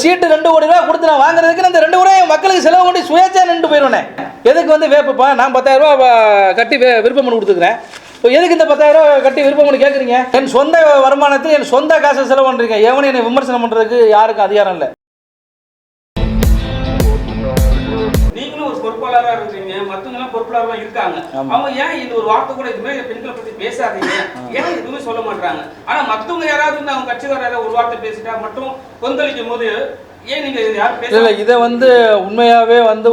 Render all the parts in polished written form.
சீட்டு 2 கோடி ரூபா கொடுத்து நான் வாங்குறதுக்கு அந்த 2 கோடி மக்களுக்கு செலவு கொண்டு சுயேட்சையா நின்று போயிடுவேன். எதுக்கு வந்து வேப்பப்பா நான் 10,000 ரூபா கட்டி விருப்பம் பண்ணி கொடுத்துக்கிறேன். எதுக்கு இந்த 10,000 ரூபா கட்டி விருப்பம் பண்ணி கேட்குறீங்க? என் சொந்த வருமானத்தில் என் சொந்த காசை செலவு பண்ணுறீங்க. எவனையும் என்னை விமர்சனம் பண்ணுறதுக்கு யாருக்கும் அதிகாரம் இல்லை. நீங்களும் ஒரு பொறுப்பாளராக இருக்கீங்க, மற்றவங்களாம் பொறுப்பாளராக இருக்காங்க. அவங்க ஏன் இது ஒரு வார்த்தை கூட இதுமே பெண்களை பற்றி பேசாதீங்க, ஏன் எதுவுமே சொல்ல மாட்டாங்க? ஆனா மற்றவங்க யாராவது வந்து அவங்க கட்சிக்காரர் ஒரு வார்த்தை பேசிட்டா மட்டும் கொந்தளிக்கும் போது ஏன் நீங்க யாரும் பேசல? இதை வந்து உண்மையாகவே வந்து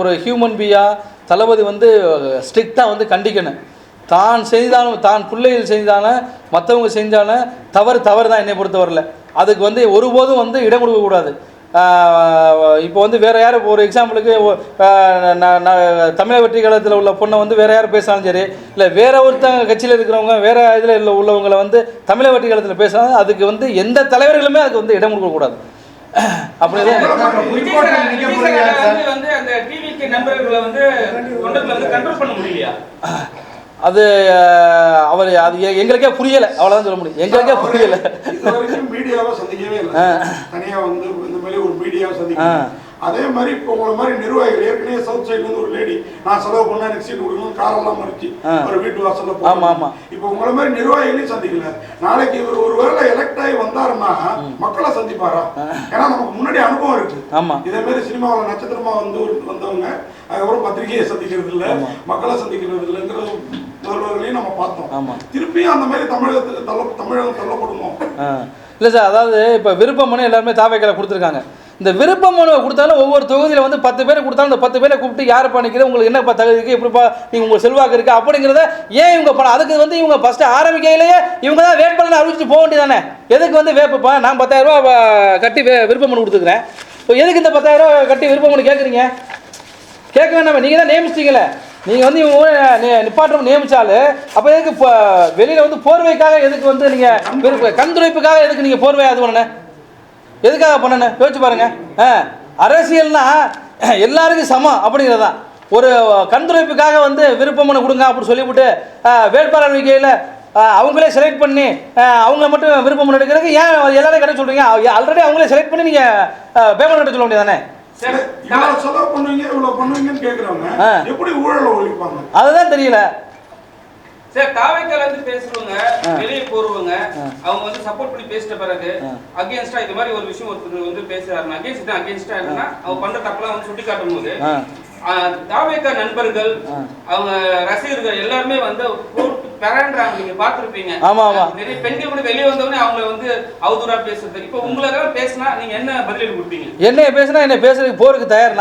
ஒரு ஹியூமன் பீயா தளபதி வந்து ஸ்ட்ரிக்டாக வந்து கண்டிக்கணும். தான் செய்தாலும் தான் பிள்ளைகள் செய்தாலும் மற்றவங்க செஞ்சாலும் தவறு தான் என்னை பொறுத்தவரையில். அதுக்கு வந்து ஒருபோதும் வந்து இடம் கொடுக்கக்கூடாது. இப்போ வந்து வேறு யார் ஒரு எக்ஸாம்பிளுக்கு தமிழக வெற்றி கழகத்தில் உள்ள பொண்ணை வந்து வேறு யார் பேசினாலும் சரி, இல்லை வேற ஒருத்தங்க கட்சியில் இருக்கிறவங்க வேறு இதில் உள்ளவங்களை வந்து தமிழக வெற்றி கழகத்தில் பேசினாலும் அதுக்கு வந்து எந்த தலைவர்களுமே அதுக்கு வந்து இடம் கொடுக்கக்கூடாது. அப்படிதான் அது அவர் அது எங்களுக்கே புரியலை, அவ்வளோதான் சொல்ல முடியும். எங்களுக்கே புரியலை. மீடியாவை சந்திக்கவே இல்லை, தனியாக வந்து இந்த மாதிரி ஒரு மீடியாவை சந்திக்க. அதே மாதிரி இப்போ உங்களை மாதிரி நிர்வாகிகள் ஏற்கனவே சவுத் சைட்ல இருந்து ஒரு லேடி நான் செலவு பண்ணா எனக்கு சீட் கொடுக்கணும் காரெல்லாம் மறிச்சு ஒரு வீட்டு வாசல்ல போகும். இப்போ உங்களை மாதிரி நிர்வாகிகளையும் சந்திக்கல. நாளைக்கு இவர் ஒருவேளை எலெக்ட் ஆகி வந்தாருன்னா மக்களை சந்திப்பாரா? ஏன்னா நமக்கு முன்னாடி அனுபவம் இருக்கு. இதே மாதிரி சினிமாவில் நட்சத்திரமா வந்தவங்க அதுக்கப்புறம் பத்திரிகையை சந்திக்கிறது இல்லை, மக்களை சந்திக்கிறது இல்லைங்கிற முதல்வர்களையும் நம்ம பார்த்தோம். திருப்பியும் அந்த மாதிரி தமிழகம் தள்ளப்படுமோ? இல்லை சார், அதாவது இப்போ விருப்ப மனு எல்லாருமே தாவேக்கால கொடுத்துருக்காங்க. இந்த விருப்ப மனுவை கொடுத்தாலும் ஒவ்வொரு தொகுதியில் வந்து 10 பேரை கொடுத்தாலும் அந்த 10 பேரை கூப்பிட்டு யாருப்பா நிற்கிறது, உங்களுக்கு என்னப்பா தகுதி இருக்குது, எப்படிப்பா நீங்கள் உங்களுக்கு செல்வாக்கு இருக்குது அப்படிங்கிறத ஏன் இவங்க பண்ண? அதுக்கு வந்து இவங்க ஃபஸ்ட்டு ஆரம்பிக்கையிலேயே இவங்க தான் வேட்பாளர் அறிவிச்சுட்டு போக வேண்டியதானே. எதுக்கு வந்து வேப்பப்பா நான் 10,000 ரூபா கட்டி விருப்ப மனு கொடுத்துக்கிறேன், எதுக்கு இந்த 10,000 ரூபா கட்டி விருப்ப மனு கேட்குறீங்க? கேட்க வேண்டாமே, நீங்கள் தான் நியமிச்சிட்டீங்களே. நீங்கள் வந்து இவங்க நிப்பாட்டம் நியமித்தாலும் அப்போ எதுக்கு இப்போ வெளியில் வந்து போர்வைக்காக எதுக்கு வந்து நீங்கள் கண்துடைப்புக்காக எதுக்கு நீங்கள் போர்வை அது பண்ண எதுக்காக பண்ணனு யோசிச்சு பாருங்க. அரசியல்னா எல்லாருக்கும் சமம் அப்படிங்கிறது தான். ஒரு கண்துடைப்புக்காக வந்து விருப்பமனு கொடுங்க அப்படின்னு சொல்லிவிட்டு வேட்பாளர் அறிக்கையில் அவங்களே செலக்ட் பண்ணி அவங்கள மட்டும் விருப்பமனு எடுக்கிறதுக்கு ஏன் எல்லாரும் கிடைக்க சொல்கிறீங்க? ஆல்ரெடி அவங்களே செலக்ட் பண்ணி நீங்கள் பேமெண்ட் எடுக்க சொல்ல வேண்டியதானே. அதுதான் தெரியல. சார் தாவேக்கால இருந்து பேசுறவங்க வெளியே போறவங்க அவங்க வந்து சப்போர்ட் பண்ணி பேசிட்ட பிறகு அகைன்ஸ்டா இது மாதிரி ஒரு விஷயம் ஒருத்தர் வந்து பேசுறாருன்னா அகைன்ஸ்டா இருந்தா அவங்க பண்ற தப்பெல்லாம் வந்து சுட்டி காட்டும் போது தாவேக்கா நண்பர்கள் அவங்க ரசிகர்கள் எல்லாருமே வந்து பெறான்றாங்க. நீங்க பாத்துருப்பீங்க, நிறைய பெண்கள் கூட வெளியே வந்தவொடனே அவங்க வந்து அவதூறா பேசுறது. இப்போ உங்களெல்லாம் பேசினா நீங்க என்ன பதிலீடு கொடுப்பீங்க? என்ன பேசினா என்ன பேசுறதுக்கு போறதுக்கு தயார்.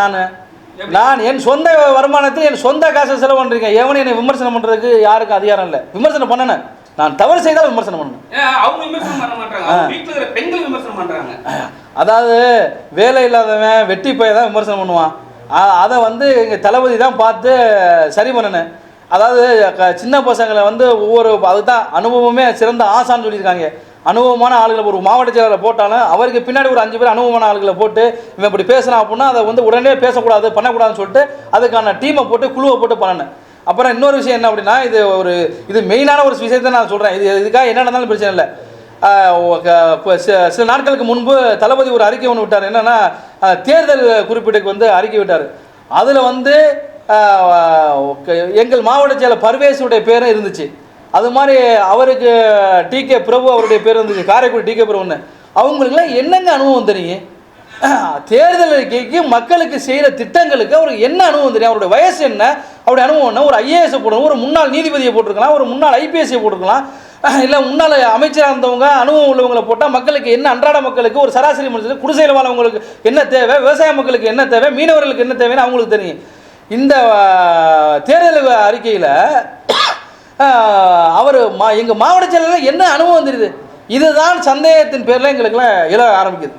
நான் என் சொந்த வருமானத்தில் என் சொந்த காசை செலவு பண்ணுறீங்க. எவனையும் என்னை விமர்சனம் பண்ணுறதுக்கு யாருக்கும் அதிகாரம் இல்லை. விமர்சனம் பண்ணணும், நான் தவறு செய்தால் விமர்சனம் பண்ணணும். அவங்க விமர்சனம் பண்ண மாட்டாங்க, வீட்டில் இருக்கிற பெண்கள் விமர்சனம் பண்ணுறாங்க. அதாவது வேலை இல்லாதவன் வெட்டி போய் தான் விமர்சனம் பண்ணுவான். அதை வந்து எங்கள் தளபதி தான் பார்த்து சரி பண்ணணும். அதாவது சின்ன பசங்களை வந்து ஒவ்வொரு அதுதான் அனுபவமே சிறந்த ஆசான்னு சொல்லியிருக்காங்க. அனுபவமான ஆளுகளை ஒரு மாவட்ட செயலரை போட்டாலும் அவருக்கு பின்னாடி ஒரு 5 பேர் அனுபவமான ஆளுகளை போட்டு இவன் இப்படி பேசுகிறான் அப்படின்னா அதை வந்து உடனே பேசக்கூடாது பண்ணக்கூடாதுன்னு சொல்லிட்டு அதுக்கான டீமை போட்டு குழுவை போட்டு பண்ணணும். அப்புறம் இன்னொரு விஷயம் என்ன அப்படின்னா, இது மெயினான ஒரு விஷயத்தை நான் சொல்கிறேன். இதுக்காக என்ன நடந்தாலும் பிரச்சனை இல்லை. சில நாட்களுக்கு முன்பு தளபதி ஒரு அறிக்கை ஒன்று விட்டார். என்னென்னா தேர்தல் குறிப்பீட்டுக்கு வந்து அறிக்கை விட்டார். அதில் வந்து எங்கள் மாவட்ட செயலர் பர்வேஸுடைய பேரும் இருந்துச்சு. அது மாதிரி அவருக்கு டிகே பிரபு அவருடைய பேர் இருந்துச்சு, காரைக்குடி டிகே பிரபுன்னு. அவங்களுக்குலாம் என்னங்க அனுபவம் தெரியும்? தேர்தல் அறிக்கைக்கு மக்களுக்கு செய்கிற திட்டங்களுக்கு அவருக்கு என்ன அனுபவம் தெரியும்? அவருடைய வயசு என்ன, அவருடைய அனுபவம் என்ன? ஒரு ஐஏஎஸ் போடணும், ஒரு முன்னாள் நீதிபதியை போட்டிருக்கலாம், ஒரு முன்னாள் ஐபிஎஸ்ஐ போட்டிருக்கலாம், இல்லை முன்னாள் அமைச்சராக இருந்தவங்க அனுபவம் உள்ளவங்களை போட்டால் மக்களுக்கு என்ன, அன்றாட மக்களுக்கு ஒரு சராசரி மனுஷனுக்கு குடிசையில் வாழ்வங்களுக்கு என்ன தேவை, விவசாய மக்களுக்கு என்ன தேவை, மீனவர்களுக்கு என்ன தேவைன்னு அவங்களுக்கு தெரியும். இந்த தேர்தல் அறிக்கையில் அவர் எங்கள் மாவட்ட செயலர் என்ன அனுபவம் தெரியுது? இதுதான் சந்தேகத்தின் பேரில் எங்களுக்குலாம் எழ ஆரம்பிக்குது.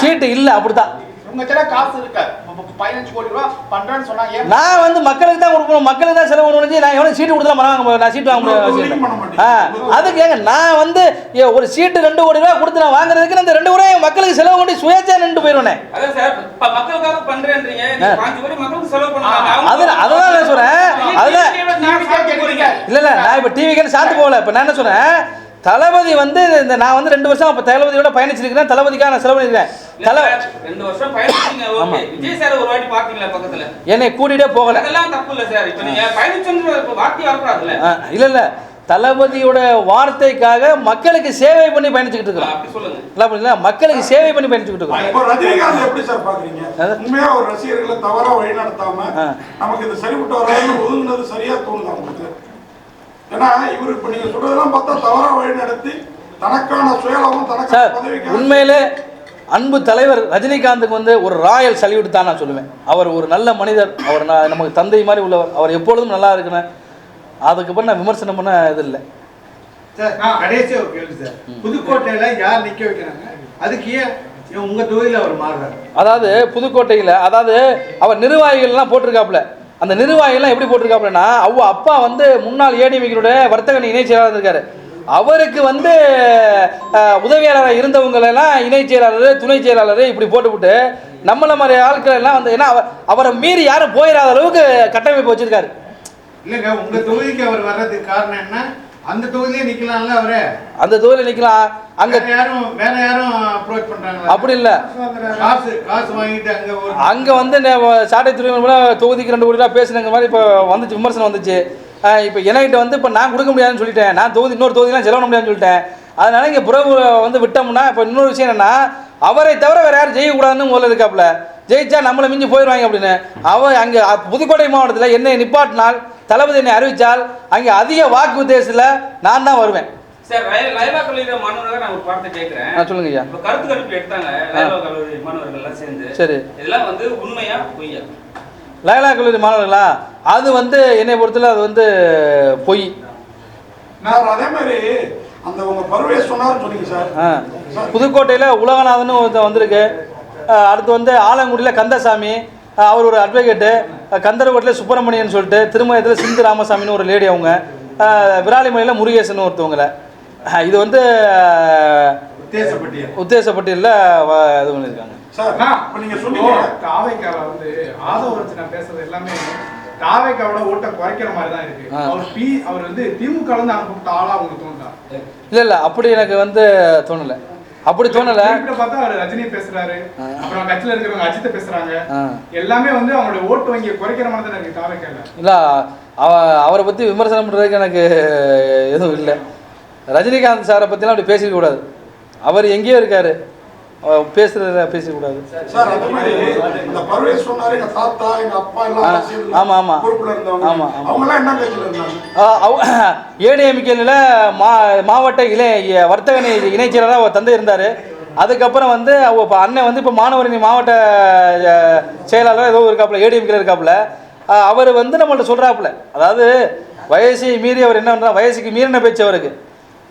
சீட்டு இல்லை, அப்படித்தான். நான் வந்து மக்களுக்கு தான் கொடுக்கணும், மக்களுக்கு தான் செலவு பண்ணி நான் எவ்வளோ சீட்டு கொடுத்தா நான் சீட்டு வாங்க முடியாது. அதுக்கு ஏங்க நான் வந்து ஒரு சீட்டு 2 கோடி ரூபா கொடுத்து நான் வாங்குறதுக்கு அந்த 2 கோடி மக்களுக்கு செலவு பண்ணி சுயேட்சையா நின்று போயிடுவேன். அதான் நான் சொல்றேன். அதுல இல்ல நான் இப்ப டிவிக்கு சாத்து போகல. இப்ப நான் என்ன சொல்றேன், தளபதி வந்து இந்த நான் வந்து 2 வருஷம் அப்போ தளபதியோட பயணிச்சிருக்கிறேன். தளபதிக்காக நான் செலவு பண்ணிருக்கேன். 2 வருஷம் பயணிச்சீங்க. ஓகே. விஜய் சார் ஒரு வாட்டி பாத்தீங்களா பக்கத்துல? என்னை கூட்டிட்டே போகல. அதெல்லாம் தப்பு இல்ல சார். இப்போ நீங்க பயணிச்சோன்ற வார்த்தை வரக்கூடாதுல்ல. இல்ல தளபதியோட வார்த்தைக்காக மக்களுக்கு சேவை பண்ணி பயணிச்சுக்கிட்டு இருக்கிறோம். அப்படி சொல்லுங்க. இல்ல புரியல, மக்களுக்கு சேவை பண்ணி பயணிச்சுக்கிட்டு இருக்கோம். இப்போ ரஜினிகாந்த் எப்படி சார் பாக்குறீங்க? உண்மையா ஒரு ரசிகர்களை தவறா வழி நடத்தாம நமக்கு இது சரிபட்டு வராதுன்னு ஒதுங்குனது சரியா தோணுதா உங்களுக்கு? ஏன்னா இவரு இப்ப நீங்க சொல்றதெல்லாம் பார்த்தா தவறா வழி நடத்தி தனக்கான சுயலாபம் தனக்கான பதவிக்கு உண்மையிலே அன்பு தலைவர் ரஜினிகாந்துக்கு வந்து ஒரு ராயல் சல்யூட் தான் நான் சொல்லுவேன். அவர் ஒரு நல்ல மனிதர். அவர் நமக்கு தந்தை மாதிரி உள்ளவர். அவர் எப்பொழுதும் நல்லா இருக்கணும். அதுக்கப்புறம் நான் விமர்சனம் பண்ண இது இல்லை சார். கடைசியாக ஒரு கேள்வி சார். புதுக்கோட்டையில் யார் நிற்க வைக்கிறாங்க? அதுக்கு ஏன் உங்க தொகுதியில் அவர் மாறுறாரு? அதாவது புதுக்கோட்டையில் அவர் நிர்வாகிகள்லாம் போட்டிருக்காப்புல. அந்த நிர்வாகிகள்லாம் எப்படி போட்டிருக்காப்புலன்னா, அப்பா வந்து முன்னாள் ஏடிஎம்கேனுடைய வர்த்தக இணை செயலாளர் இருக்காரு. அவருக்கு வந்து உதவியாளராக இருந்தவங்களெல்லாம் இணை செயலாளர் துணை செயலாளர் இப்படி போட்டுவிட்டு நம்மள மாதிரி ஆட்கள் எல்லாம் வந்து ஏன்னா அவரை மீறி யாரும் போயிடாத அளவுக்கு கட்டமைப்பு வச்சிருக்காரு. இல்லைங்க, உங்க தொகுதிக்கு அவர் வர்றதுக்கு காரணம் என்ன? அந்த தொகுதியே நிக்கலாம்ல அவரே. அந்த தொகுதியில் நிக்கலாம். அங்க வேற யாரும் அப்ரோச் பண்றாங்க? அப்படி இல்ல, காசு வாங்கிட்டு அங்க வந்து சாட்டை துறை தொகுதிக்கு 2 கோடி ரூபா பேசினங்க மாதிரி இப்போ வந்துச்சு, விமர்சனம் வந்துச்சு. இப்போ என்கிட்ட வந்து இப்போ நான் கொடுக்க முடியாதுன்னு சொல்லிட்டேன். நான் இன்னொரு தொகுதியெல்லாம் செலவு பண்ண முடியாதுன்னு சொல்லிட்டேன். அதனால இங்கே புறவு வந்து விட்டோம்னா இப்போ இன்னொரு விஷயம் என்னன்னா, அவரை தவிர வேற யாரும் ஜெயிக்கக்கூடாதுன்னு முதல்ல இருக்காப்புல. ஜெயிச்சா நம்மளை மிஞ்சி போயிடுவாங்க அப்படின்னு. அங்கே புதுக்கோட்டை மாவட்டத்தில் என்னை நிப்பாட்டினால், தளபதி என்னை அறிவித்தால் அங்கே அதிக வாக்கு வித்தியாசத்தில் நான் தான் வருவேன். சார், லைலா கல்லூரி மாணவர்கள் நான் ஒரு பாடத்தை கேட்கிறேன். சொல்லுங்க ஐயா. இப்போ கருத்து கணிப்பு எடுத்தாங்க லைலா கல்லூரி மாணவர்கள் எல்லாம் சேர்ந்து. சரி, இதெல்லாம் வந்து உண்மையா பொய்யா? லைலா கல்லூரி மாணவர்களா? அது வந்து என்னை பொறுத்தல அது வந்து பொய். நான் அதே மாதிரி அந்த உங்க பர்வேஸ் சொன்னாருன்னு சொன்னீங்க சார். புதுக்கோட்டையில் உலகநாதன் ஒருத்தர் வந்திருக்கு. அடுத்து வந்து ஆலங்குடியில் கந்தசாமி, அவர் ஒரு அட்வொகேட்டு. கந்தரகோட்டில் சுப்பிரமணியன் சொல்லிட்டு, திருமயத்தில் சிந்து ராமசாமின்னு ஒரு லேடி. அவங்க விராலிமலையில் முருகேசன் ஒருத்தவங்களை. இது வந்து உத்தேசப்பட்டியலில் இது பண்ணியிருக்காங்க. நீங்க சொன்னீங்க தாவேக்கால வந்து ஆதவரச்சனை பேசுறது எல்லாமே தாவேக்காவோட ஓட்ட குறைக்கிற மாதிரி தான் இருக்கு. அவர் வந்து திமுக வந்து அனுப்பிட்ட ஆளா உங்களுக்கு தோணுதா? இல்ல அப்படி எனக்கு வந்து தோணல. அப்படி தோணல. பார்த்தா அவர் ரஜினி பேசுறாரு, அப்புறம் கட்சியில இருக்கிறவங்க அஜித்தை பேசுறாங்க. எல்லாமே வந்து அவங்களுடைய ஓட்டு வங்கியை குறைக்கிற மாதிரி தான் இருக்கு தாவேக்கால. இல்ல அவரை பத்தி விமர்சனம் பண்றதுக்கு எனக்கு எதுவும் இல்லை. ரஜினிகாந்த் சாரை பத்திலாம் அப்படி பேசிக்க கூடாது. அவர் எங்கேயோ இருக்காரு, பேசுறத பேசக்கூடாது. சார் அதே மாதிரி இந்த பர்வேஸ் சொன்னாரு, எங்க தாத்தா எங்க அப்பா எல்லாம் அரசியல் ஆமா ஆமா பொறுப்புல இருந்தவங்க. ஆமா அவங்க எல்லாம் என்ன கட்சியில இருந்தாங்க? ஏடிஎம்கேல மாவட்ட வர்த்தக இணை செயலாளராக தந்தை இருந்தார். அதுக்கப்புறம் வந்து அண்ணன் வந்து இப்போ மாணவரணி மாவட்ட செயலாளர் ஏதோ இருக்காப்புல, ஏடிஎம்கேல இருக்காப்புல. அவர் வந்து நம்மள்ட்ட சொல்றாப்புல, அதாவது வயசை மீறி அவர் என்ன பண்ணுறா, வயசுக்கு மீறின பேச்சு அவருக்கு.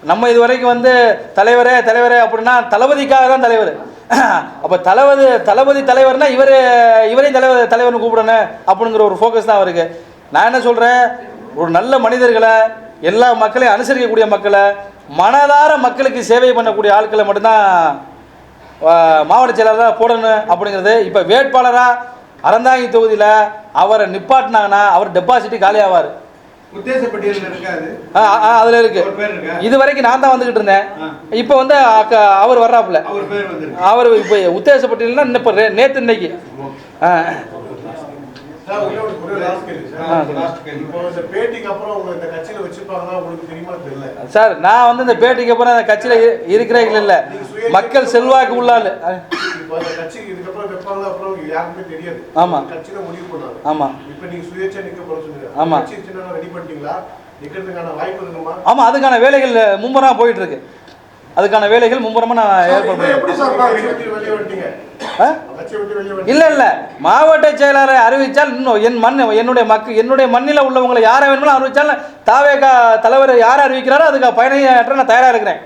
நம்ம இது வரைக்கும் வந்து தலைவரே அப்படின்னா தளபதிக்காக தான் தலைவர். அப்போ தளபதி தலைவர்னா இவரையும் தலைவர்னு கூப்பிடணும் அப்படிங்கிற ஒரு ஃபோக்கஸ் தான் அவருக்கு. நான் என்ன சொல்கிறேன், ஒரு நல்ல மனிதர்களை, எல்லா மக்களையும் அனுசரிக்கக்கூடிய மக்களை, மனதார மக்களுக்கு சேவை பண்ணக்கூடிய ஆட்களை மட்டும்தான் மாவட்ட செயலாளராக போடணும் அப்படிங்கிறது. இப்போ வேட்பாளராக அறந்தாங்கி தொகுதியில் அவரை நிப்பாட்டினாங்கன்னா அவர் டெபாசிட்டு காலியாவார். அதுல இருக்கு. இது வரைக்கும் நான் தான் வந்துகிட்டு இருந்தேன். இப்ப வந்து அவர் வர்றாப்புல. அவர் இப்ப உத்தேசப்பட்டியல்னா நேத்து இன்னைக்கு. சார் நான் வந்து இந்த பேட்டிக்கு அப்புறம் அந்த கட்சியில இருக்கிறீர்கள் இல்ல, மக்கள் செல்வாக்கு உள்ளாள். ஆமா ஆமா ஆமா ஆமா, அதுக்கான வேலைகள் மும்முரமா போயிட்டு இருக்கு. அதுக்கான வேலைகள் மும்முரமா நான் ஏற்பாடு இல்ல மாவட்ட செயலாளரை அறிவிச்சால் இன்னும் என்னுடைய மண்ணில் உள்ளவங்களை யாரை வேணுமோ அறிவிச்சாலும் தாவேகா தலைவர் யாரை அறிவிக்கிறாரோ அதுக்கு பயணியாற்ற நான் தயாரா இருக்கிறேன்.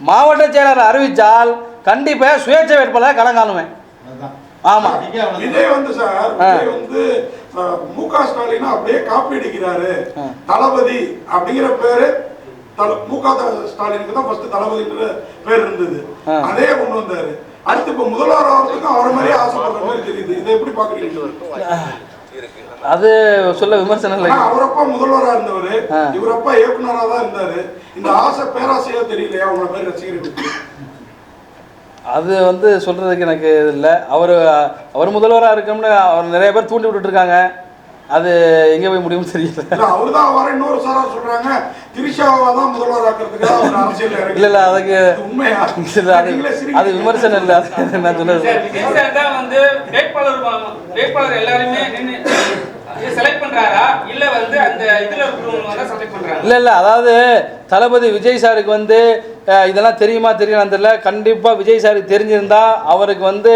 மாவட்ட செயலாளர் அறிவிச்சால் கண்டிப்பா சுயேட்சை வேட்பாளர் களம் காணுவேன். ஆமா, இதே வந்து சார் வந்து மு.க. ஸ்டாலின் அப்படியே காப்பி அடிக்கிறாரு. தளபதி அப்படிங்கிற பேரு மு.க. ஸ்டாலினுக்கு தான் ஃபர்ஸ்ட் தளபதின்ற பேர் இருந்தது, அதே கொண்டு வந்தாரு. அடுத்து இப்ப முதல்வர் ஆகிறதுக்கும் அவரை மாதிரியே ஆசைப்படுற மாதிரி தெரியுது. இதை எப்படி பாக்குறீங்க? அது சொல்ல விமர்சனம் இல்லை. ஆனா அவரப்பா முதல்வரா இருந்தவர், இவரப்பா இயக்குனரா தான் இருந்தாரு. இந்த ஆசை பேராசையா தெரியலையா உங்களை பேர் ரசிகர்களுக்கு? அது வந்து சொல்றதுக்கு எனக்கு இல்லை. அவர் முதல்வராக இருக்கணும்னு அவர் நிறைய பேர் தூண்டி விட்டுட்டு இருக்காங்க. அது எங்க போய் முடியும்னு தெரியல. அவரு தான் வர இன்னொரு சாரா சொல்றாங்க திரிஷாவை தான் முதல்வராக்கிறதுக்காக அவர் அரசியல் இல்ல இல்ல அதுக்கு உண்மையா இல்ல அது விமர்சனம் இல்ல. நான் சொன்னது விஜய் சார் தான் வந்து வேட்பாளர் எல்லாருமே நின்னு செலக்ட் பண்றாரா இல்ல வந்து அந்த இதுல இருக்கிறவங்க தான் செலக்ட் பண்றாங்க? இல்ல இல்ல அதாவது தளபதி விஜய் சாருக்கு வந்து இதெல்லாம் தெரியுமா தெரியலாம் தெரியல. கண்டிப்பா விஜய் சாருக்கு தெரிஞ்சிருந்தா அவருக்கு வந்து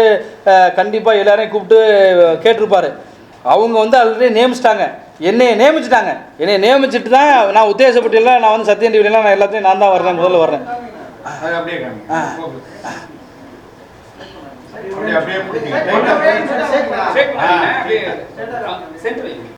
கண்டிப்பா எல்லாரையும் கூப்பிட்டு கேட்டிருப்பாரு. அவங்க வந்து ஆல்ரெடி நியமிச்சிட்டாங்க, என்னையை நியமிச்சுட்டு தான் நான் உத்தேசப்பட்டியில் நான் வந்து சத்தியம் டிவிலாம் நான் எல்லாத்தையும் நான் தான் வர்றேன், முதல்ல வர்றேன். அப்படியே அப்படியே